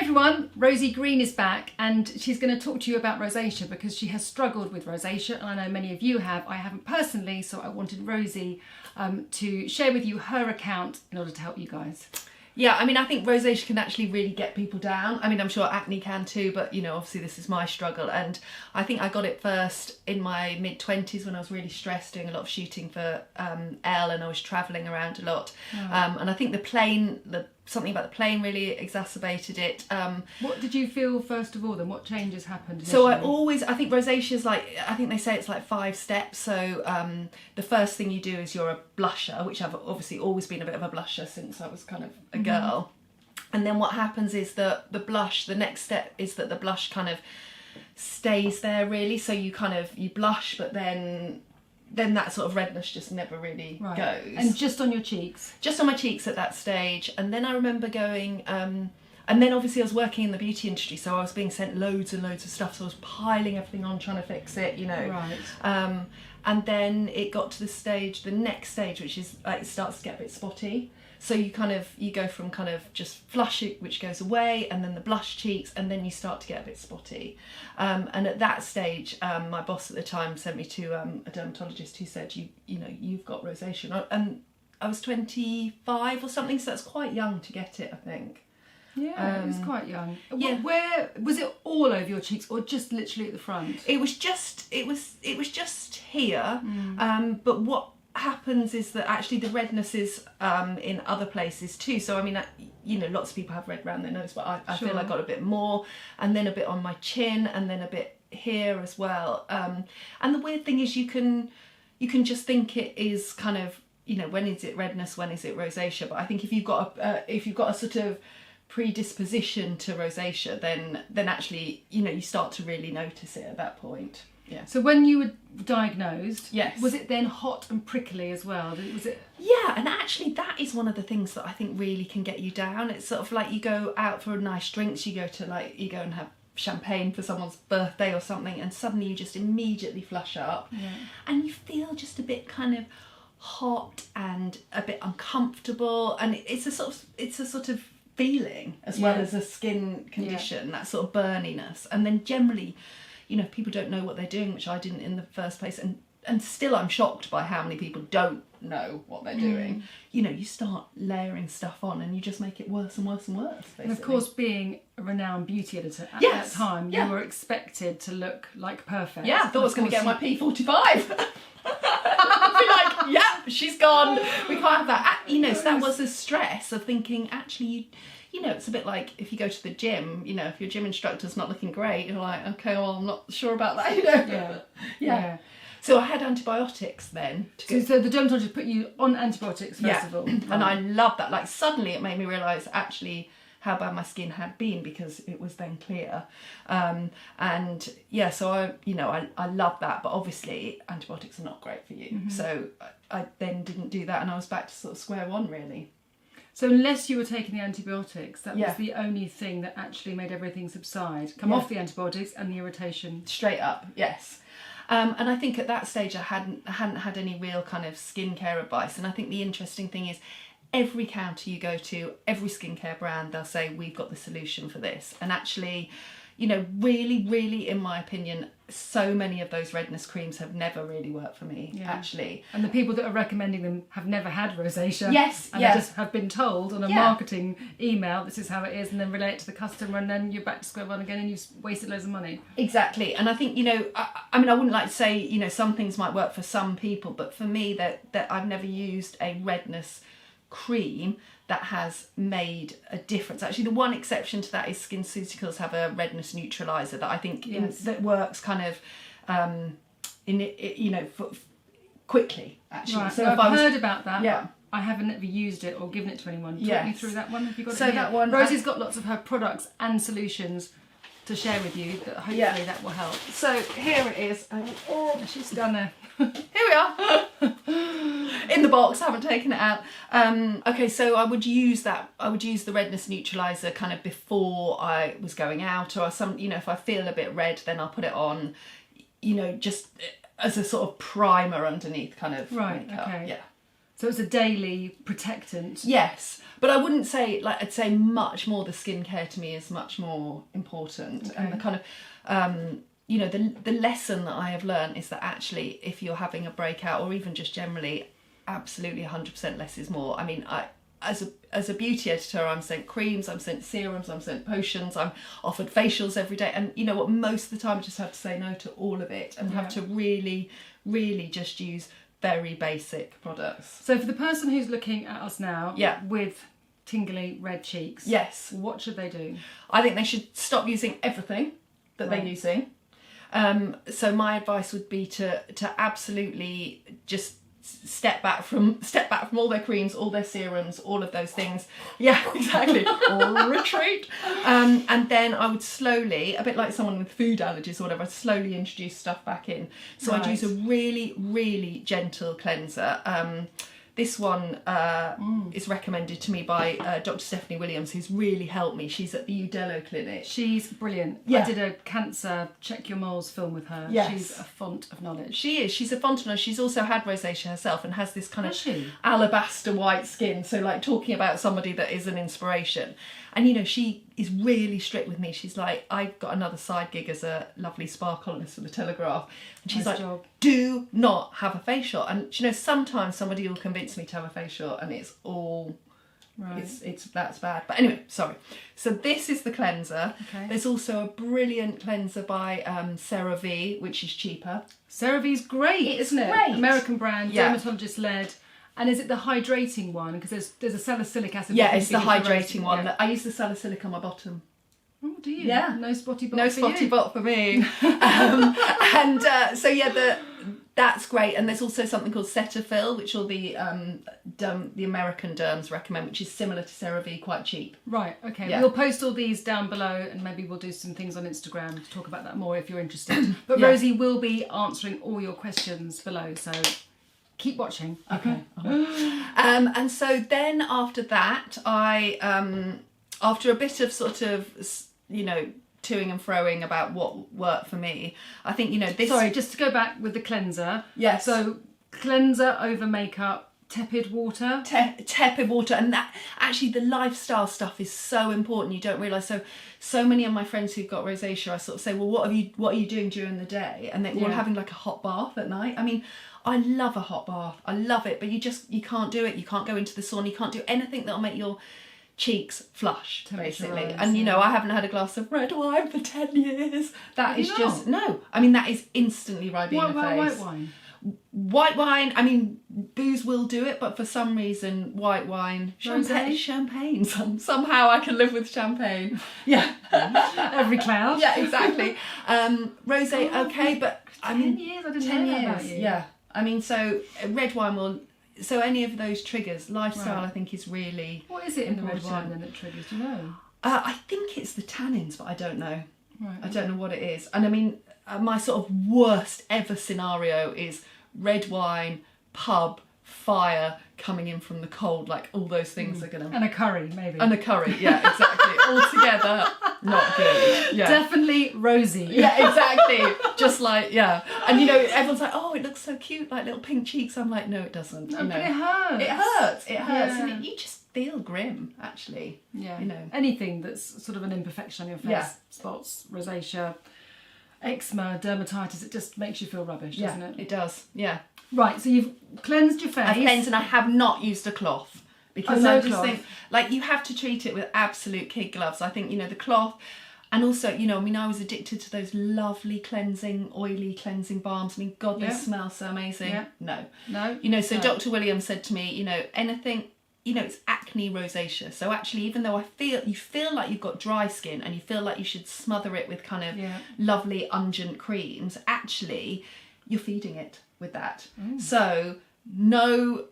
everyone, Rosie Green is back and she's going to talk to you about rosacea because she has struggled with rosacea, and I know many of you have. I haven't personally, so I wanted Rosie to share with you her account in order to help you guys. Yeah, I mean, I think rosacea can actually really get people down. I mean, I'm sure acne can too, but you know, obviously this is my struggle, and I think I got it first in my mid-20s when I was really stressed, doing a lot of shooting for Elle, and I was travelling around a lot. And I think something about the plane really exacerbated it. What did you feel first of all then? What changes happened initially? So I think rosacea is I think they say it's like 5 steps. So the first thing you do is you're a blusher, which I've obviously always been a bit of a blusher since I was kind of a girl. And then what happens is the next step is that the blush kind of stays there really. So you blush, but then that sort of redness just never really goes. And just on your cheeks? Just on my cheeks at that stage. And then I remember going, and then obviously I was working in the beauty industry, so I was being sent loads and loads of stuff, so I was piling everything on, trying to fix it, you know. Right. And then it got to the next stage, which is like it starts to get a bit spotty. So you go from kind of just flush, which goes away, and then the blush cheeks, and then you start to get a bit spotty. And at that stage, my boss at the time sent me to a dermatologist who said, you've got rosacea. And I was 25 or something, so that's quite young to get it, I think. Yeah, it was quite young. Yeah. Where was it? All over your cheeks, or just literally at the front? It was just here. But what happens is that actually the redness is in other places too. So I mean, lots of people have red around their nose, but I feel I got a bit more, and then a bit on my chin, and then a bit here as well. And the weird thing is you can just think it is kind of, when is it redness, when is it rosacea? But I think if you've got a sort of predisposition to rosacea, then actually you start to really notice it at that point. Yeah. So when you were diagnosed, yes, was it then hot and prickly as well? Was it? Yeah, and actually that is one of the things that I think really can get you down. It's sort of like you go out for nice drinks, you go and have champagne for someone's birthday or something, and suddenly you just immediately flush up, and you feel just a bit kind of hot and a bit uncomfortable, and it's a sort of feeling as well as a skin condition, that sort of burniness. And then generally, if people don't know what they're doing, which I didn't in the first place, and still I'm shocked by how many people don't know what they're doing, you start layering stuff on and you just make it worse and worse and worse, basically. And of course, being a renowned beauty editor at that time, you were expected to look like perfect. Yeah, I thought I was going to get my P45. I'd be like, yeah, she's gone. We can't have that. So that was the stress of thinking, actually, it's a bit like if you go to the gym, if your gym instructor's not looking great, you're like, okay, well, I'm not sure about that, Yeah. So I had antibiotics then. So the dermatologist put you on antibiotics first of all. And I love that. Like suddenly it made me realise actually how bad my skin had been, because it was then clear. So I love that, but obviously antibiotics are not great for you. So I then didn't do that, and I was back to sort of square one really. So unless you were taking the antibiotics, that was the only thing that actually made everything subside. Come off the antibiotics and the irritation. Straight up, yes. And I think at that stage I hadn't had any real kind of skincare advice. And I think the interesting thing is every counter you go to, every skincare brand, they'll say, we've got the solution for this. And actually, really, really, in my opinion, so many of those redness creams have never really worked for me, actually. And the people that are recommending them have never had rosacea. Yes, and they just have been told on a marketing email, this is how it is, and then relate it to the customer, and then you're back to square one again, and you've wasted loads of money. Exactly. And I think, I mean, I wouldn't like to say, some things might work for some people, but for me, that I've never used a redness cream that has made a difference. Actually, the one exception to that is SkinCeuticals have a redness neutralizer that I think that works kind of quickly, actually. Right. So I've heard about that. Yeah. I haven't ever used it or given it to anyone. Talk me through that one. Have you got it? So that one, Rosie's got lots of her products and solutions to share with you that hopefully that will help. So here it is. She's done there. Here we are. In the box, I haven't taken it out. Okay, so I would use the redness neutralizer kind of before I was going out, or if I feel a bit red, then I'll put it on, just as a sort of primer underneath kind of makeup. Okay. Yeah. So it's a daily protectant. Yes, but I wouldn't say, like, I'd say much more the skincare to me is much more important. Okay. And the kind of, you know, the lesson that I have learned is that actually if you're having a breakout, or even just generally, absolutely 100% less is more. I mean, as a beauty editor, I'm sent creams, I'm sent serums, I'm sent potions, I'm offered facials every day. And you know what, most of the time I just have to say no to all of it and have to really, really just use very basic products. So for the person who's looking at us now with tingly red cheeks, yes, what should they do? I think they should stop using everything that they're using. So my advice would be to absolutely just step back from all their creams, all their serums, all of those things. Yeah, exactly. Or retreat. And then I would slowly, a bit like someone with food allergies or whatever, I'd slowly introduce stuff back in. So I'd use a really, really gentle cleanser. This one is recommended to me by Dr. Stephanie Williams, who's really helped me. She's at the Udello Clinic. She's brilliant. Yeah. I did a cancer Check Your Moles film with her. Yes. She's a font of knowledge. She is. She's a font of knowledge. She's also had rosacea herself and has this kind Has of she? alabaster white skin. So like talking about somebody that is an inspiration. And you know, she is really strict with me. She's like, I got another side gig as a lovely spa columnist for the Telegraph. And she's Nice like, job. do not have a facial. And you know, sometimes somebody will convince me to have a facial and it's all... Right. It's that's bad. But anyway, sorry. So this is the cleanser. Okay. There's also a brilliant cleanser by CeraVe, which is cheaper. CeraVe's great, isn't it? great. American brand, Yeah. dermatologist led. And is it the hydrating one? Because there's a salicylic acid. Yeah, one it's the because hydrating one. Yeah. I use the salicylic on my bottom. Oh, do you? Yeah. No spotty bot No for spotty you. bot for me. So yeah, that's great. And there's also something called Cetaphil, which all the American derms recommend, which is similar to CeraVe, quite cheap. Right, okay. Yeah. We'll post all these down below and maybe we'll do some things on Instagram to talk about that more if you're interested. But Yeah. Rosie will be answering all your questions below, so keep watching. Okay. And so then after that, I after a bit of sort of, you know, toing and froing about what worked for me, I think, you know, this... Sorry, just to go back with the cleanser. Yes. So cleanser over makeup, tepid water. Tepid water. And that, actually, the lifestyle stuff is so important. You don't realise. So many of my friends who've got rosacea, I sort of say, well, what are you doing during the day? And they're all having like a hot bath at night. I mean, I love a hot bath. I love it. But you can't do it. You can't go into the sauna. You can't do anything that'll make your cheeks flush, basically. Rise, And you know, I haven't had a glass of red wine for 10 years. That Have is you just not? no. I mean, that is instantly Ribena face. White wine. White wine, I mean, booze will do it, but for some reason, white wine, Rosé? champagne. Somehow I can live with champagne. Yeah. Every cloud. Yeah, exactly. Rosé, okay, but I 10 mean, years? I didn't 10 know that years. about you. Yeah. I mean, so red wine will. So any of those triggers, lifestyle, Right. I think is really. What is it in the red important. wine then that triggers? Do you know? I think it's the tannins, but I don't know. Right. I don't know what it is. And I mean, my sort of worst ever scenario is red wine, pub, fire, coming in from the cold. Like all those things are gonna. And a curry, maybe. And a curry, yeah, exactly. All together, not good. Yeah. Definitely Rosie. Yeah, exactly. Just like, yeah. And you know, everyone's like, oh, it looks so cute, like little pink cheeks. I'm like, no, it doesn't. No, You but know. it hurts. It hurts. It hurts. Yeah. And you just feel grim, actually. Yeah. You know. Anything that's sort of an imperfection on your face, Yeah. spots, rosacea, eczema, dermatitis, it just makes you feel rubbish, doesn't Yeah, it? it does. Yeah. Right, so you've cleansed your face. I've cleansed and I have not used a cloth. Because no I just cloth. think, like, you have to treat it with absolute kid gloves. I think, you know, the cloth, and also, you know, I mean, I was addicted to those lovely oily cleansing balms. I mean, God, they Yeah. smell so amazing. Yeah. No. No? You know, so No. Dr. Williams said to me, you know, anything, you know, it's acne rosacea. So actually, even though you feel like you've got dry skin and you feel like you should smother it with kind of Yeah. lovely ungent creams, actually, you're feeding it with that. So no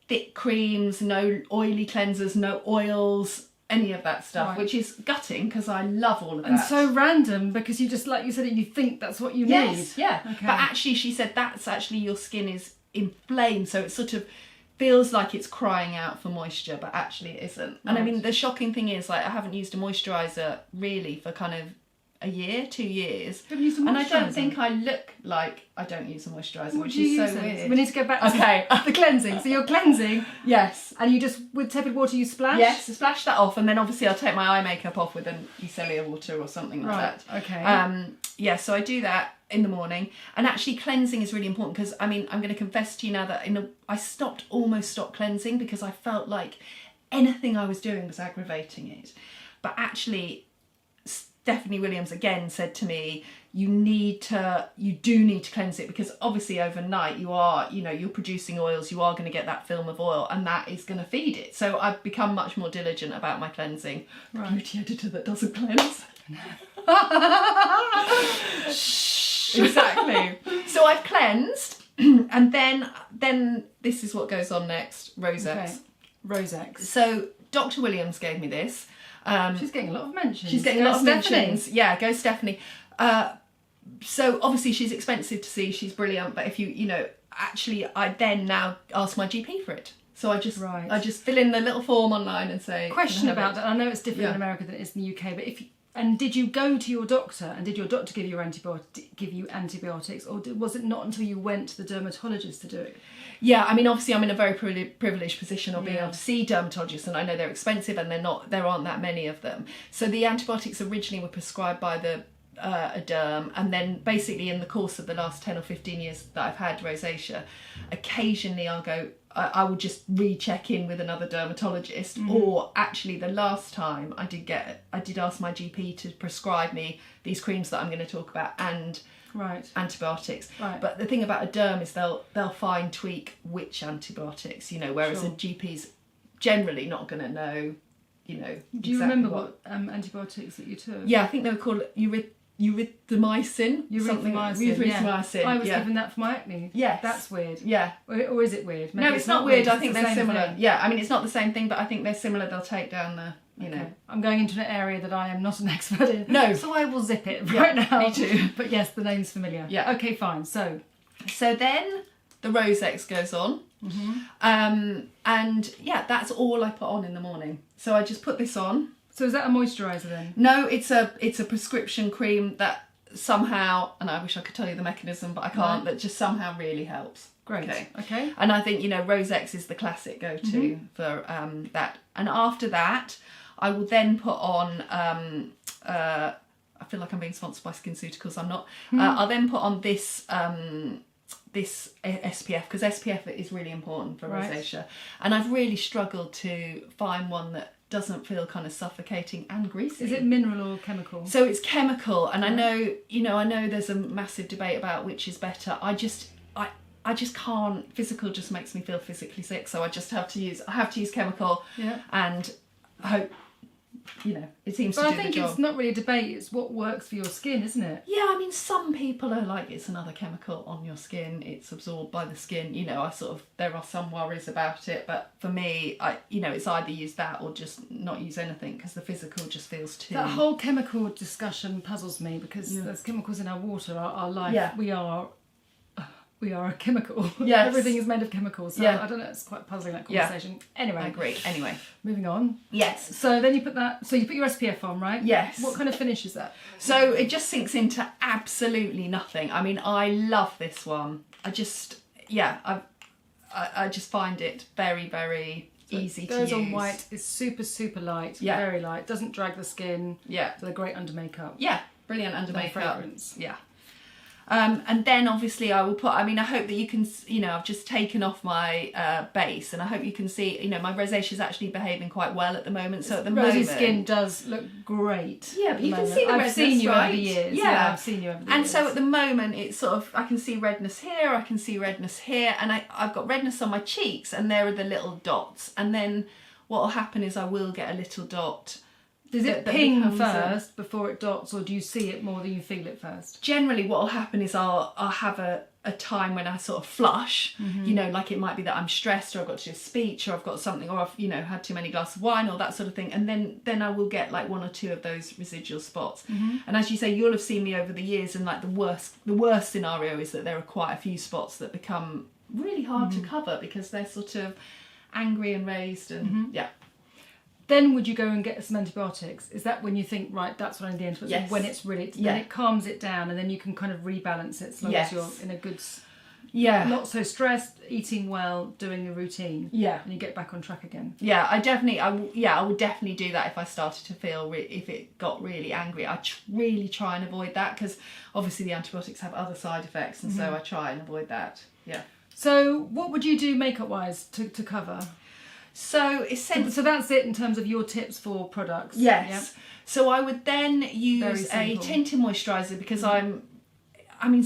thick creams, no oily cleansers, no oils, any of that stuff, Right. which is gutting because I love all of And that. so random because you just, like you said, you think that's what you yes, need. yeah. Okay. But actually, she said that's actually your skin is inflamed, so it sort of feels like it's crying out for moisture, but actually it isn't. And I Right. mean, the shocking thing is, like, I haven't used a moisturiser really for kind of a year, 2 years. Don't use a And I don't moisturiser? think I look like I don't use a moisturiser, What which do you is so use then? weird. We need to go back to Okay. the cleansing. So you're cleansing, Yes. and you just, with tepid water, you splash? Yes, splash that off, and then obviously I'll take my eye makeup off with an micellar water or something like Right, that. okay. Yeah, so I do that in the morning. And actually cleansing is really important because, I mean, I'm going to confess to you now that I almost stopped cleansing because I felt like anything I was doing was aggravating it. But actually, Stephanie Williams again said to me, you do need to cleanse it, because obviously overnight you're producing oils, you are going to get that film of oil, and that is going to feed it. So I've become much more diligent about my cleansing. Right. Beauty editor that doesn't cleanse. Exactly. So I've cleansed, and then this is what goes on next. Rosex. Okay. Rosex. So Dr. Williams gave me this. She's getting a lot of mentions. She's getting a Go lot of Stephanie. mentions. Yeah, go Stephanie. So obviously she's expensive to see. She's brilliant. But if actually I then now ask my GP for it. So I just fill in the little form online and say. Question about that. I know it's different Yeah. in America than it is in the UK, but did you go to your doctor and did your doctor give you antibiotics, or was it not until you went to the dermatologist to do it? Yeah, I mean, obviously I'm in a very privileged position of being Yeah. able to see dermatologists, and I know they're expensive and there aren't that many of them. So the antibiotics originally were prescribed by a derm, and then basically in the course of the last 10 or 15 years that I've had rosacea, occasionally I will just recheck in with another dermatologist, or actually the last time I did ask my GP to prescribe me these creams that I'm going to talk about and Right. antibiotics. Right. But the thing about a derm is they'll fine tweak which antibiotics, whereas Sure. a GP's generally not going to know, Do you exactly remember what antibiotics that you took? Yeah, I think they were called erythromycin. Erythromycin. I was given that for my acne. Yes. That's weird. Yeah. Or is it weird? Maybe No, it's not weird. I it's think the they're same similar. thing. Yeah, I mean, it's not the same thing, but I think they're similar. They'll take down the, Okay. I'm going into an area that I am not an expert in. No. So I will zip it Yeah, right now. me too. But yes, the name's familiar. Yeah. Okay, fine. So then the Rosex goes on. And yeah, that's all I put on in the morning. So I just put this on. So is that a moisturiser then? No, it's a prescription cream that somehow, and I wish I could tell you the mechanism, but I can't, that just somehow really helps. Great. Okay. And I think, Rosex is the classic go-to for that. And after that, I will then put on, I feel like I'm being sponsored by SkinCeuticals, I'm not. I'll then put on this this SPF, because SPF is really important for Right. rosacea. And I've really struggled to find one that doesn't feel kind of suffocating and greasy. Is it mineral or chemical? So it's chemical, and I know there's a massive debate about which is better. I just can't. Physical just makes me feel physically sick, so I have to use chemical. Yeah. And I hope it seems But to I do the think job. it's not really a debate, it's what works for your skin, isn't it? Yeah, I mean, some people are like, it's another chemical on your skin, it's absorbed by the skin. There are some worries about it, but for me, it's either use that or just not use anything, because the physical just feels too. That whole chemical discussion puzzles me, because there's chemicals in our water, our life. Yeah. We are a chemical. Yes. Everything is made of chemicals. So Yeah. I don't know, it's quite puzzling, that Yeah. conversation. Anyway. I agree. Anyway. Moving on. Yes. So then you put your SPF on, right? Yes. What kind of finish is that? So it just sinks into absolutely nothing. I mean, I love this one. I just find it very, very easy to use. Goes on white, is super, super light, Yeah. very light, doesn't drag the skin. Yeah. So they're great under makeup. Yeah, brilliant under No makeup. fragrance. Yeah. And then obviously I will put, I hope that you can, I've just taken off my base, and I hope you can see, my rosacea is actually behaving quite well at the moment. So at the Rosie's moment, skin does look great. Yeah, at but the you can moment. see the I've redness, seen you right? over the years. Yeah. I've seen you over the and years. so at the moment it's sort of, I can see redness here, I can see redness here, and I've got redness on my cheeks, and there are the little dots. And then what will happen is I will get a little dot. Does it that ping becomes first before it dots, or do you see it more than you feel it first? Generally what will happen is I'll have a time when I sort of flush, like it might be that I'm stressed, or I've got to do a speech, or I've got something, or I've, had too many glasses of wine, or that sort of thing. And then I will get like one or two of those residual spots. And as you say, you'll have seen me over the years, and like the worst scenario is that there are quite a few spots that become really hard to cover because they're sort of angry and raised, and yeah. then would you go and get some antibiotics? Is that when you think, right, that's when I need the antibiotics? Yes. When it's really, Yeah. then it calms it down, and then you can kind of rebalance it as long as you're in a good, not so stressed, eating well, doing your routine. Yeah. And you get back on track again. Yeah, I would definitely do that if I started to feel, if it got really angry. I really try and avoid that, because obviously the antibiotics have other side effects, and so I try and avoid that. Yeah. So what would you do makeup-wise to cover? So essentially, So that's it in terms of your tips for products. yes. Yep. So I would then use Very a simple. tinted moisturiser, because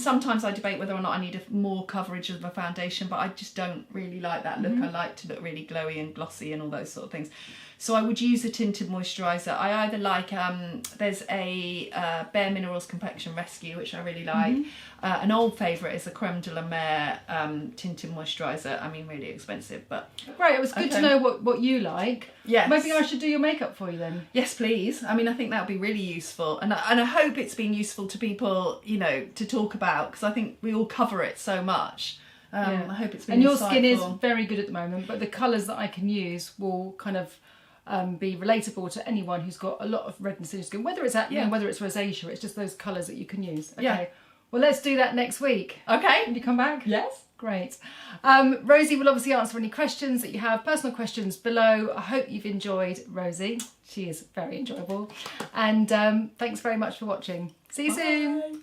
sometimes I debate whether or not I need more coverage of a foundation, but I just don't really like that look. I like to look really glowy and glossy and all those sort of things. So I would use a tinted moisturiser. I either like, there's a Bare Minerals Complexion Rescue, which I really like. An old favourite is a Creme de la Mer tinted moisturiser. I mean, really expensive, but... Great, it was good to know what you like. Yes. Maybe I should do your makeup for you then. Yes, please. I mean, I think that would be really useful. And I hope it's been useful to people, to talk about, because I think we all cover it so much. I hope it's been And your insightful. skin is very good at the moment, but the colours that I can use will kind of be relatable to anyone who's got a lot of redness in your skin, whether it's acne and whether it's rosacea. It's just those colours that you can use. Okay. Yeah. Well, let's do that next week. Okay. Can you come back? Yes. Great. Rosie will obviously answer any questions that you have, personal questions below. I hope you've enjoyed Rosie. She is very enjoyable. And thanks very much for watching. See you soon.